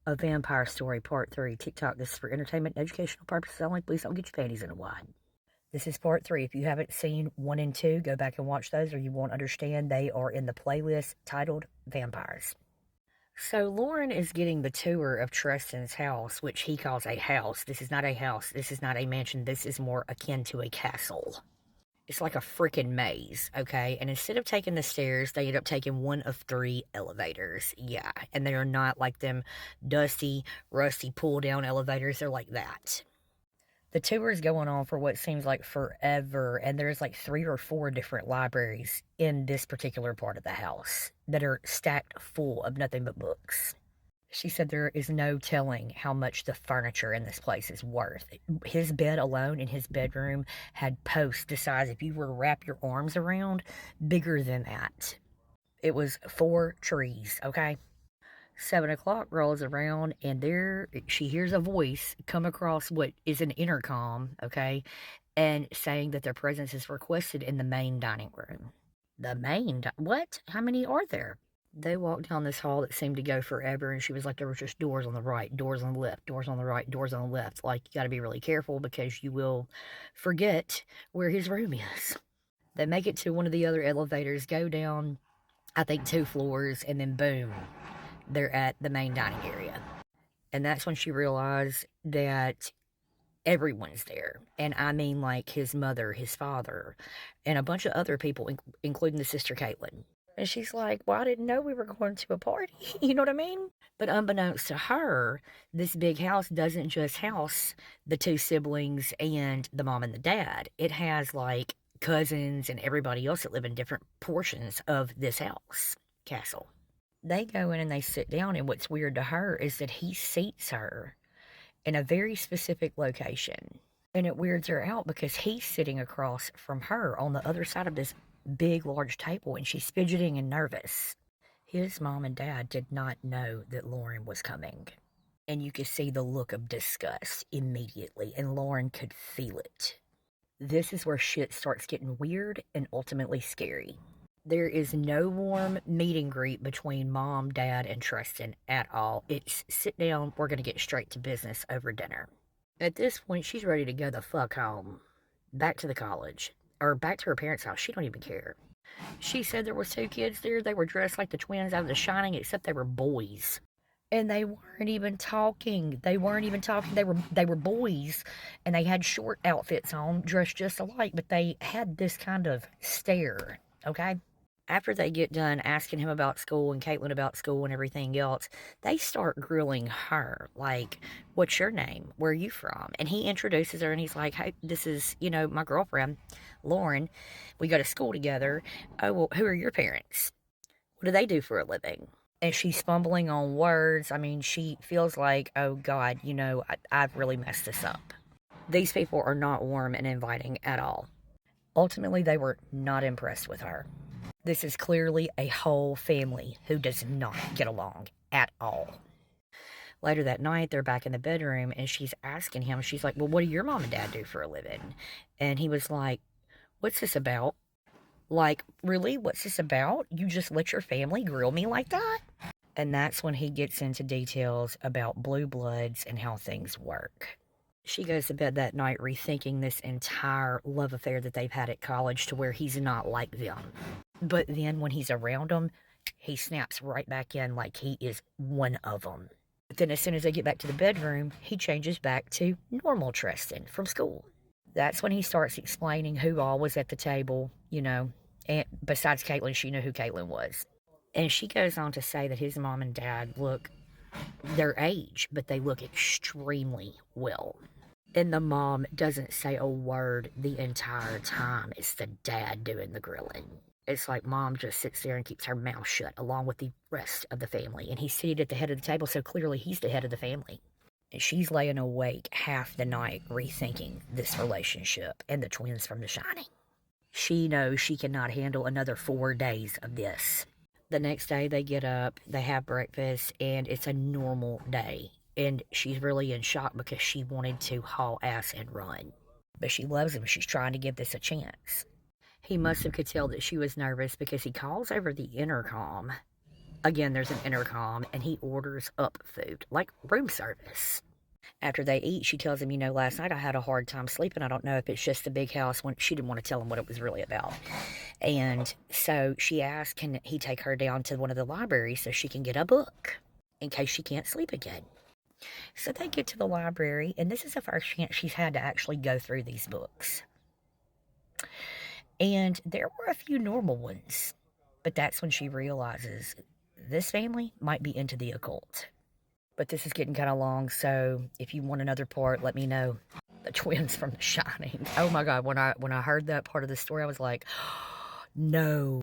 A Vampire Story Part 3 TikTok. This is for entertainment and educational purposes only. Please don't get your panties in a wad. This is Part 3. If you haven't seen 1 and 2, go back and watch those or you won't understand. They are in the playlist titled Vampires. So Lauren is getting the tour of Tristan's house, which he calls a house. This is not a house. This is not a mansion. This is more akin to a castle. It's like a freaking maze, okay? And instead of taking the stairs, they end up taking one of 3 elevators. Yeah, and they are not like them dusty, rusty pull-down elevators. They're like that. The tour is going on for what seems like forever, and there's like 3 or 4 different libraries in this particular part of the house that are stacked full of nothing but books. She said there is no telling how much the furniture in this place is worth. His bed alone in his bedroom had posts the size, if you were to wrap your arms around, bigger than that. It was 4 trees, okay? 7 o'clock rolls around, and there she hears a voice come across what is an intercom, okay, and saying that their presence is requested in the main dining room. The main, what? How many are there? They walked down this hall that seemed to go forever, and she was like, there were just doors on the right, doors on the left, doors on the right, doors on the left. Like, you got to be really careful because you will forget where his room is. They make it to one of the other elevators, go down, I think, 2 floors, and then boom, they're at the main dining area. And that's when she realized that everyone's there. And I mean, like, his mother, his father, and a bunch of other people, including the sister Caitlin. And she's like, well, I didn't know we were going to a party. You know what I mean? But unbeknownst to her, this big house doesn't just house the 2 siblings and the mom and the dad. It has, like, cousins and everybody else that live in different portions of this house, castle. They go in and they sit down, and what's weird to her is that he seats her in a very specific location. And it weirds her out because he's sitting across from her on the other side of this big, large table, and she's fidgeting and nervous. His mom and dad did not know that Lauren was coming. And you could see the look of disgust immediately, and Lauren could feel it. This is where shit starts getting weird and ultimately scary. There is no warm meet and greet between mom, dad, and Tristan at all. It's sit down, we're going to get straight to business over dinner. At this point, she's ready to go the fuck home. Back to the college. Or back to her parents' house. She don't even care. She said there was 2 kids there. They were dressed like the twins out of The Shining, except they were boys. And they weren't even talking. They weren't even talking. They were boys, and they had short outfits on, dressed just alike, but they had this kind of stare, okay? After they get done asking him about school and Caitlin about school and everything else, they start grilling her. Like, what's your name? Where are you from? And he introduces her, and he's like, hey, this is, my girlfriend, Lauren. We go to school together. Oh, well, who are your parents? What do they do for a living? And she's fumbling on words. I mean, she feels like, oh, God, I've really messed this up. These people are not warm and inviting at all. Ultimately, they were not impressed with her. This is clearly a whole family who does not get along at all. Later that night, they're back in the bedroom, and she's asking him, she's like, well, what do your mom and dad do for a living? And he was like, what's this about? Like, really? What's this about? You just let your family grill me like that? And that's when he gets into details about blue bloods and how things work. She goes to bed that night rethinking this entire love affair that they've had at college to where he's not like them. But then when he's around them, he snaps right back in like he is one of them. But then as soon as they get back to the bedroom, he changes back to normal Tristan from school. That's when he starts explaining who all was at the table, and besides Caitlin, she knew who Caitlin was. And she goes on to say that his mom and dad look their age, but they look extremely well. And the mom doesn't say a word the entire time. It's the dad doing the grilling. It's like mom just sits there and keeps her mouth shut along with the rest of the family. And he's seated at the head of the table, so clearly he's the head of the family. And she's laying awake half the night rethinking this relationship and the twins from The Shining. She knows she cannot handle another 4 days of this. The next day they get up, they have breakfast, and it's a normal day. And she's really in shock because she wanted to haul ass and run. But she loves him. She's trying to give this a chance. He must have could tell that she was nervous because he calls over the intercom Again, there's an intercom, and he orders up food, like room service. After they eat, she tells him, last night I had a hard time sleeping. I don't know if it's just the big house. When she didn't want to tell him what it was really about. And so she asked, can he take her down to one of the libraries so she can get a book in case she can't sleep again? So they get to the library, and this is the first chance she's had to actually go through these books. And there were a few normal ones, but that's when she realizes this family might be into the occult. But this is getting kind of long, so if you want another part, let me know. The twins from The Shining. Oh my God, when I heard that part of the story, I was like, no.